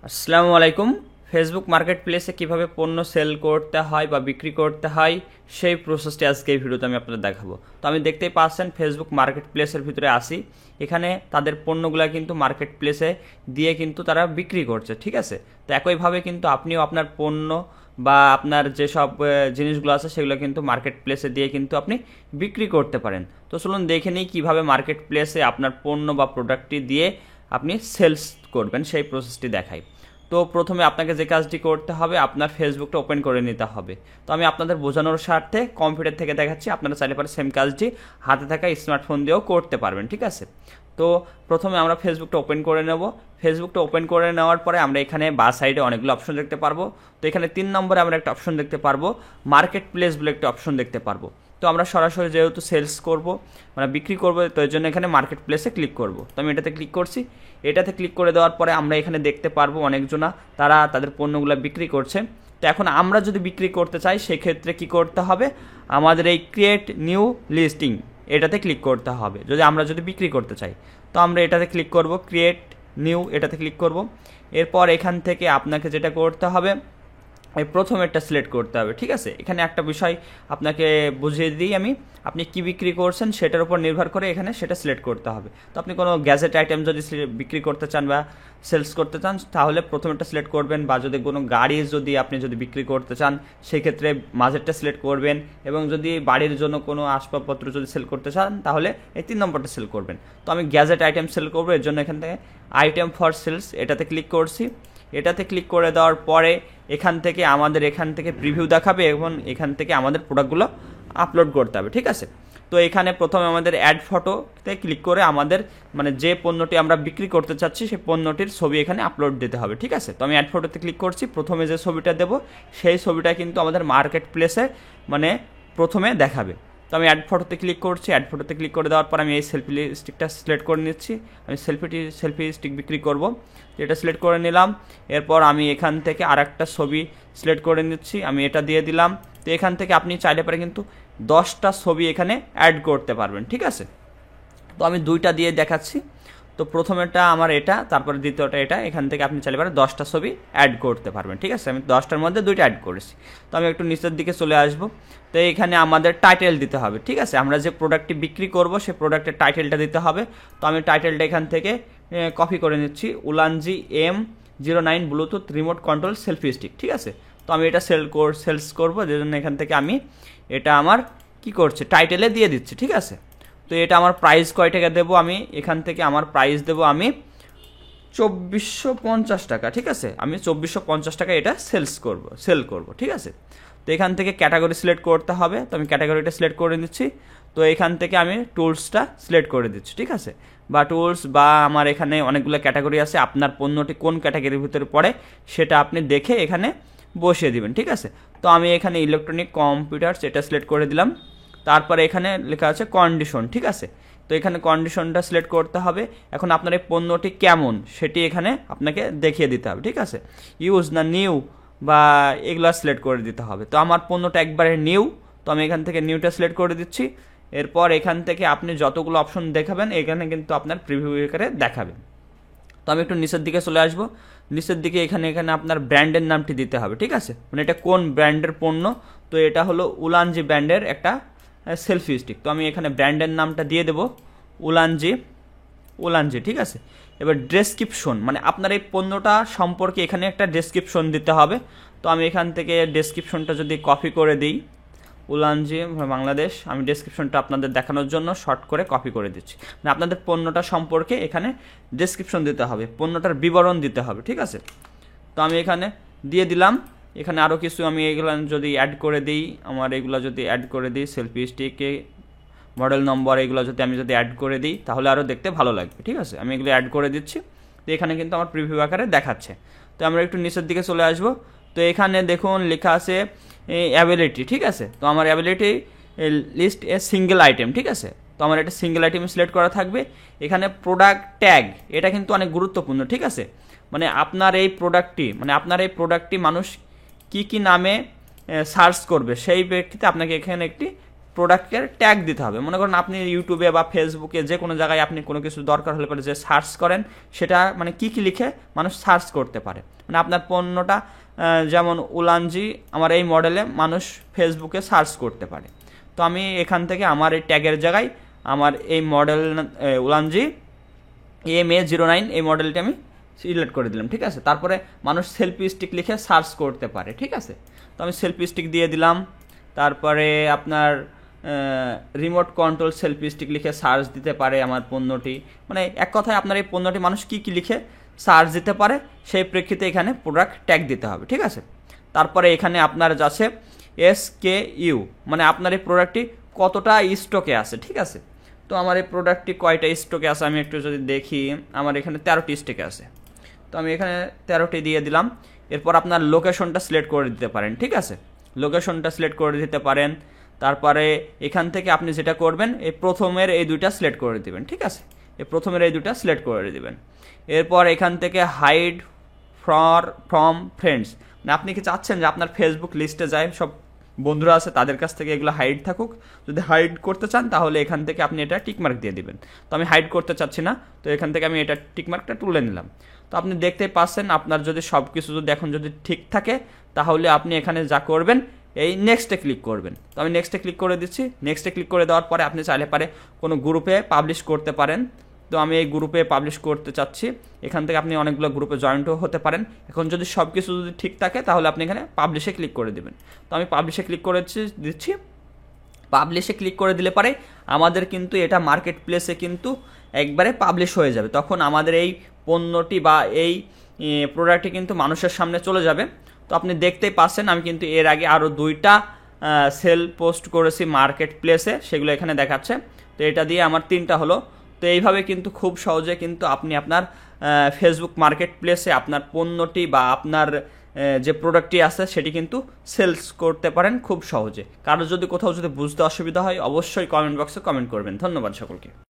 আসসালামু আলাইকুম। Facebook market প্লেসে কীভাবে পণ্য সেল করতে হয় বা বিক্রি করতে হয় সেই প্রসেসটি আজকে এই ভিডিওতে আমি আপনাদের দেখাবো। তো আমি দেখতেই পাচ্ছেন ফেসবুক মার্কেট প্লেসের ভিতরে আসি, এখানে তাদের পণ্যগুলো কিন্তু মার্কেট প্লেসে দিয়ে কিন্তু তারা বিক্রি করছে, ঠিক আছে। তো একইভাবে কিন্তু আপনিও আপনার পণ্য বা আপনার যেসব জিনিসগুলো আছে সেগুলো কিন্তু মার্কেট প্লেসে দিয়ে কিন্তু আপনি বিক্রি করতে পারেন। তো চলুন দেখে নিই কীভাবে মার্কেট প্লেসে আপনার পণ্য বা প্রোডাক্টটি দিয়ে আপনি সেলস করবেন সেই প্রসেসটি দেখাই। তো প্রথমে আপনাকে যে কাজটি করতে হবে, আপনার ফেসবুকটা ওপেন করে নিতে হবে। তো আমি আপনাদের বোঝানোর স্বার্থে কম্পিউটার থেকে দেখাচ্ছি, আপনারা চাইলে পারে সেম কাজটি হাতে থাকা স্মার্টফোন দিয়েও করতে পারবেন, ঠিক আছে। তো প্রথমে আমরা ফেসবুকটা ওপেন করে নেব। ফেসবুকটা ওপেন করে নেওয়ার পরে আমরা এখানে বা সাইডে অনেকগুলো অপশন দেখতে পারবো। তো এখানে 3 নম্বরে আমরা একটা অপশন দেখতে পারবো, মার্কেট প্লেস বলে একটা অপশন দেখতে পারবো। তো আমরা সরাসরি যেহেতু সেলস করব, মানে বিক্রি করব, তো এর জন্য এখানে মার্কেট প্লেসে ক্লিক করব। তো আমি এটাতে ক্লিক করছি। এটাতে ক্লিক করে দেওয়ার পরে আমরা এখানে দেখতে পারবো অনেকজনা তারা তাদের পণ্যগুলো বিক্রি করছে। তো এখন আমরা যদি বিক্রি করতে চাই সেক্ষেত্রে কি করতে হবে, আমাদের এই ক্রিয়েট নিউ লিস্টিং এটাতে ক্লিক করতে হবে আমরা যদি বিক্রি করতে চাই। তো আমরা এটাতে ক্লিক করব, ক্রিয়েট নিউ এটাতে ক্লিক করব। এরপর এখান থেকে আপনাকে যেটা করতে হবে, এই প্রথমেরটা সিলেক্ট করতে হবে, ঠিক আছে। এখানে একটা বিষয় আপনাকে বুঝিয়ে দিই আমি, আপনি কি বিক্রি করছেন সেটার উপর নির্ভর করে এখানে সেটা সিলেক্ট করতে হবে। তো আপনি কোনো গ্যাজেট আইটেম যদি বিক্রি করতে চান বা সেলস করতে চান তাহলে প্রথমেরটা সিলেক্ট করবেন, বা যদি কোনো গাড়ি আপনি যদি বিক্রি করতে চান সেক্ষেত্রে মাঝেরটা সিলেক্ট করবেন, এবং যদি বাড়ির জন্য কোনো আসবাবপত্র যদি সেল করতে চান তাহলে এই 3 নম্বরটা সেল করবেন। তো আমি গ্যাজেট আইটেম সেল করবো, এর জন্য এখান থেকে আইটেম ফর সেলস এটাতে ক্লিক করছি। এটাতে ক্লিক করে দেওয়ার পরে এখান থেকে প্রিভিউ দেখাবে এবং এখান থেকে আমাদের প্রোডাক্টগুলো আপলোড করতে হবে, ঠিক আছে। তো এখানে প্রথমে আমাদের অ্যাড ফটোতে ক্লিক করে আমাদের মানে যে পণ্যটি আমরা বিক্রি করতে চাচ্ছি সেই পণ্যটির ছবি এখানে আপলোড দিতে হবে, ঠিক আছে। তো আমি অ্যাড ফটোতে ক্লিক করছি। প্রথমে যে ছবিটা দেবো সেই ছবিটা কিন্তু আমাদের মার্কেট প্লেসে মানে প্রথমে দেখাবে। তো আমি অ্যাড ফটোতে ক্লিক করছি। অ্যাড ফটোতে ক্লিক করে দেওয়ার পর আমি এই সেলফি স্টিকটা সিলেক্ট করে নিচ্ছি। আমি সেলফি স্টিক বিক্রি করব, এটা সিলেক্ট করে নিলাম। এরপর আমি এখান থেকে আরেকটা ছবি সিলেক্ট করে নিচ্ছি, আমি এটা দিয়ে দিলাম। তো এখান থেকে আপনি চাইলে পারে কিন্তু 10টা ছবি এখানে অ্যাড করতে পারবেন, ঠিক আছে। তো আমি 2টা দিয়ে দেখাচ্ছি। তো প্রথমেটা আমার এটা, তারপরে দ্বিতীয়টা এটা। এখান থেকে আপনি চাইলে পারে 10টা ছবি অ্যাড করতে পারবেন, ঠিক আছে। আমি 10টার মধ্যে 2টা অ্যাড করেছি। তো আমি একটু নিচের দিকে চলে আসব। তো এখানে আমাদের টাইটেল দিতে হবে, ঠিক আছে। আমরা যে প্রোডাক্টটি বিক্রি করব সেই প্রোডাক্টের টাইটেলটা দিতে হবে। তো আমি টাইটেলটা এখান থেকে কপি করে নিচ্ছি, Ulanzi M09 Bluetooth remote control selfie stick, ঠিক আছে। তো আমি এটা সেলস করবো, যে জন্য এখান থেকে আমি এটা আমার কি করছি টাইটেলে দিয়ে দিচ্ছি, ঠিক আছে। তো এটা আমার প্রাইস কয় টাকা দেবো, আমি এখান থেকে আমার প্রাইস দেবো আমি 2450 টাকা, ঠিক আছে। আমি 2450 টাকা এটা সেল করব, ঠিক আছে। তো এখান থেকে ক্যাটাগরি সিলেক্ট করতে হবে। তো আমি ক্যাটাগরিটা সিলেক্ট করে নিচ্ছি। তো এখান থেকে আমি টুলসটা সিলেক্ট করে দিচ্ছি, ঠিক আছে। বা টুলস বা আমার এখানে অনেকগুলো ক্যাটাগরি আছে, আপনার পণ্যটি কোন ক্যাটাগরির ভিতরে পড়ে সেটা আপনি দেখে এখানে বসিয়ে দিবেন, ঠিক আছে। তো আমি এখানে ইলেকট্রনিক কম্পিউটারস এটা সিলেক্ট করে দিলাম। তারপরে এখানে লেখা আছে কন্ডিশন, ঠিক আছে। তো এখানে কন্ডিশনটা সিলেক্ট করতে হবে। এখন আপনার এই পণ্যটি কেমন সেটি এখানে আপনাকে দেখিয়ে দিতে হবে, ঠিক আছে। ইউজ না নিউ বা এগুলো সিলেক্ট করে দিতে হবে। তো আমার পণ্যটা একবারে নিউ, তো আমি এখান থেকে নিউটা সিলেক্ট করে দিচ্ছি। এরপর এখান থেকে আপনি যতগুলো অপশন দেখাবেন এখানে কিন্তু আপনার প্রিভিউ আকারে দেখাবে। তো আমি একটু নিচের দিকে চলে আসবো। নিচের দিকে এখানে আপনার ব্র্যান্ডের নামটি দিতে হবে, ঠিক আছে। মানে এটা কোন ব্র্যান্ডের পণ্য। তো এটা হলো উলানজি ব্র্যান্ডের একটা সেলফি স্টিক। তো আমি এখানে ব্র্যান্ডের নামটা দিয়ে দেবো উলানজি, ঠিক আছে। এবার ডেসক্রিপশন, মানে আপনার এই পণ্যটা সম্পর্কে এখানে একটা ডেসক্রিপশন দিতে হবে। তো আমি এখান থেকে ডেসক্রিপশনটা যদি কপি করে দিই, উলানজি বাংলাদেশ, আমি ডেসক্রিপশনটা আপনাদের দেখানোর জন্য শর্ট করে কপি করে দিচ্ছি। মানে আপনাদের পণ্যটা সম্পর্কে এখানে ডেসক্রিপশন দিতে হবে, পণ্যটার বিবরণ দিতে হবে, ঠিক আছে। তো আমি এখানে দিয়ে দিলাম। এখানে আরও কিছু আমি এগুলো যদি অ্যাড করে দিই, আমার এগুলো যদি অ্যাড করে দিই, সেলফি স্টিকে মডেল নম্বর এগুলো আমি যদি অ্যাড করে দিই তাহলে আরও দেখতে ভালো লাগবে, ঠিক আছে। আমি এগুলো অ্যাড করে দিচ্ছি। তো এখানে কিন্তু আমার প্রিভিউ আকারে দেখাচ্ছে। তো আমরা একটু নিচের দিকে চলে আসবো। তো এখানে দেখুন লেখা আছে অ্যাবিলিটি, ঠিক আছে। তো আমার অ্যাবিলিটি লিস্ট এ সিঙ্গেল আইটেম, ঠিক আছে। তো আমার এটা সিঙ্গেল আইটেম সিলেক্ট করা থাকবে। এখানে প্রোডাক্ট ট্যাগ এটা কিন্তু অনেক গুরুত্বপূর্ণ, ঠিক আছে। মানে আপনার এই প্রোডাক্টটি মানুষ কি নামে সার্চ করবে সেই প্রেক্ষিতে আপনাকে এখানে একটি প্রোডাক্টের ট্যাগ দিতে হবে। মনে করেন আপনি ইউটিউবে বা ফেসবুকে যে কোনো জায়গায় আপনি কোনো কিছু দরকার হলে পরে যে সার্চ করেন, সেটা মানে কী কী লিখে মানুষ সার্চ করতে পারে। মানে আপনার পণ্যটা যেমন উলানজি আমার এই মডেলে মানুষ ফেসবুকে সার্চ করতে পারে। তো আমি এখান থেকে আমার এই ট্যাগের জায়গায় আমার এই মডেল উলানজি MA09 এই মডেলটি আমি সিলেক্ট করে দিলাম, ঠিক আছে। তারপরে মানুষ সেলফি স্টিক লিখে সার্চ করতে পারে, ঠিক আছে। তো আমি সেলফি স্টিক দিয়ে দিলাম। তারপরে আপনার রিমোট কন্ট্রোল সেলফি স্টিক লিখে সার্চ দিতে পারে আমার পণ্যটি। মানে এক কথায় আপনার এই পণ্যটি মানুষ কী কী লিখে সার্চ দিতে পারে সেই প্রেক্ষিতে এখানে প্রোডাক্ট ট্যাগ দিতে হবে, ঠিক আছে। তারপরে এখানে আপনার যাচ্ছে SKU, মানে আপনার এই প্রোডাক্টটি কতটা স্টকে আছে, ঠিক আছে। তো আমার এই প্রোডাক্টটি কয়টা স্টকে আছে আমি একটু যদি দেখি, আমার এখানে 13টি স্টকে আছে। তো আমি এখানে 13টি দিয়ে দিলাম। এরপর আপনার লোকেশনটা সিলেক্ট করে দিতে পারেন, ঠিক আছে। লোকেশনটা সিলেক্ট করে দিতে পারেন। তারপরে এখান থেকে আপনি যেটা করবেন, এই প্রথমের এই দুইটা সিলেক্ট করে দিবেন, ঠিক আছে। এই প্রথমের এই দুইটা সিলেক্ট করে দিবেন। এরপর এখান থেকে হাইড ফ্রম ফ্রেন্ডস, মানে আপনি কি চাচ্ছেন যে আপনার ফেসবুক লিস্টে যায় সব বন্ধুরা আছে তাদের কাছ থেকে এগুলো হাইড থাকুক। যদি হাইড করতে চান তাহলে এখান থেকে আপনি এটা টিকমার্ক দিয়ে দিবেন। তো আমি হাইড করতে চাচ্ছি না, তো এখান থেকে আমি এটা টিকমার্কটা তুলে নিলাম। তো আপনি দেখতেই পাচ্ছেন আপনার যদি সব কিছু যদি এখন যদি ঠিক থাকে তাহলে আপনি এখানে যা করবেন এই নেক্সটে ক্লিক করবেন। তো আমি নেক্সটে ক্লিক করে দিচ্ছি। নেক্সটে ক্লিক করে দেওয়ার পরে আপনি চাইলে পারে কোনো গ্রুপে পাবলিশ করতে পারেন। তো আমি এই গ্রুপে পাবলিশ করতে চাচ্ছি। এখান থেকে আপনি অনেকগুলো গ্রুপে জয়েন্টও হতে পারেন। এখন যদি সব কিছু যদি ঠিক থাকে তাহলে আপনি এখানে পাবলিশে ক্লিক করে দেবেন। তো আমি পাবলিশে ক্লিক করে দিচ্ছি। পাবলিশে ক্লিক করে দিলে পারে আমাদের কিন্তু এটা মার্কেট প্লেসে কিন্তু একবারে পাবলিশ হয়ে যাবে। তখন আমাদের এই পণ্যটি বা এই প্রোডাক্টটি কিন্তু মানুষের সামনে চলে যাবে। তো আপনি দেখতেই পাচ্ছেন আমি কিন্তু এর আগে আরও 2টা সেল পোস্ট করেছি মার্কেট প্লেসে, সেগুলো এখানে দেখাচ্ছে। তো এটা দিয়ে আমার 3টা হলো। তো এইভাবে কিন্তু খুব সহজে কিন্তু আপনি আপনার ফেসবুক মার্কেট প্লেসে আপনার পণ্যটি বা আপনার যে প্রোডাক্টটি আছে সেটি কিন্তু সেলস করতে পারেন খুব সহজে। কারো যদি কোথাও যদি বুঝতে অসুবিধা হয় অবশ্যই কমেন্ট বক্সে কমেন্ট করবেন। ধন্যবাদ সকলকে।